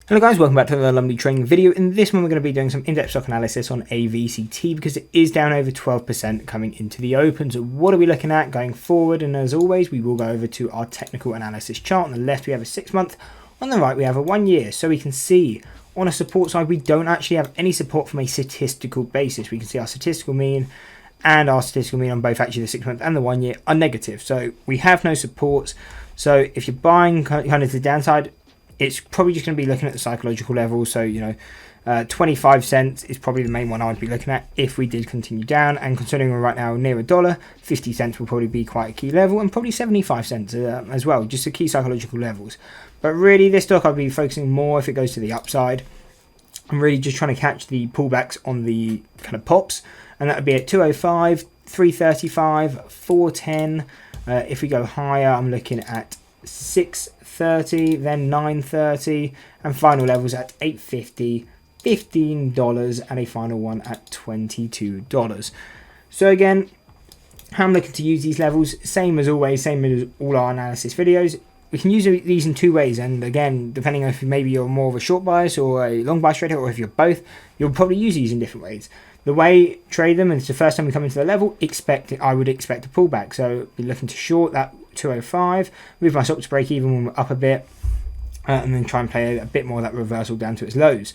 Hello guys, welcome back to another Lumley trading video. In this one we're going to be doing some in-depth stock analysis on AVCT because it is down over 12% coming into the open. So what are we looking at going forward? And as always, we will go over to our technical analysis chart. On the left we have a 6-month, on the right we have a 1 year. So we can see on a support side we don't actually have any support from a statistical basis. We can see our statistical mean and our statistical mean on both actually the 6-month and the 1 year are negative. So we have no supports. So if you're buying kind of to the downside, it's probably just going to be looking at the psychological level. So, 25 cents is probably the main one I would be looking at if we did continue down. And considering we're right now near $1, 50 cents will probably be quite a key level, and probably 75 cents as well, just the key psychological levels. But really, this stock I'll be focusing more if it goes to the upside. I'm really just trying to catch the pullbacks on the kind of pops, and that would be at 205, 335, 410. If we go higher, I'm looking at 630, then 930, and final levels at 850, $15, and a final one at $22. So again, how I'm looking to use these levels, same as always, same as all our analysis videos. We can use these in two ways, and again, depending on if maybe you're more of a short bias or a long bias trader, or if you're both, you'll probably use these in different ways. The way trade them, and it's the first time we come into the level, I would expect a pullback. So be looking to short that 205, move my stop to break even when we're up a bit, and then try and play a bit more of that reversal down to its lows.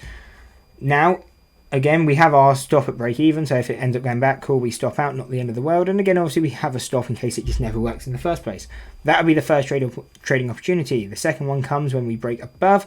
Now, again, we have our stop at break even, so if it ends up going back, cool, we stop out, not the end of the world. And again, obviously, we have a stop in case it just never works in the first place. That would be the first trading opportunity. The second one comes when we break above.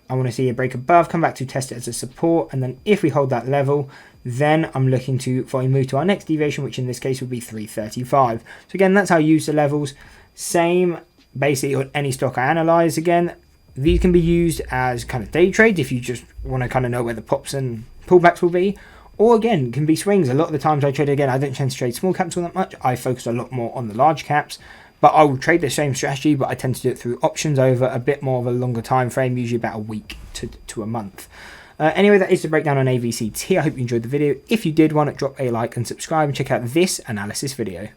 I want to see a break above, come back to test it as a support, and then if we hold that level, then I'm looking for a move to our next deviation, which in this case would be 335. So again, that's how I use the levels. Same basically on any stock I analyze. Again, these can be used as kind of day trades if you just want to kind of know where the pops and pullbacks will be, or again can be swings. A lot of the times I trade, again, I don't tend to trade small caps all that much. I focus a lot more on the large caps, but I will trade the same strategy, but I tend to do it through options over a bit more of a longer time frame, usually about a week to a month. Anyway, that is the breakdown on AVCT. I hope you enjoyed the video. If you did, why not drop a like and subscribe and check out this analysis video.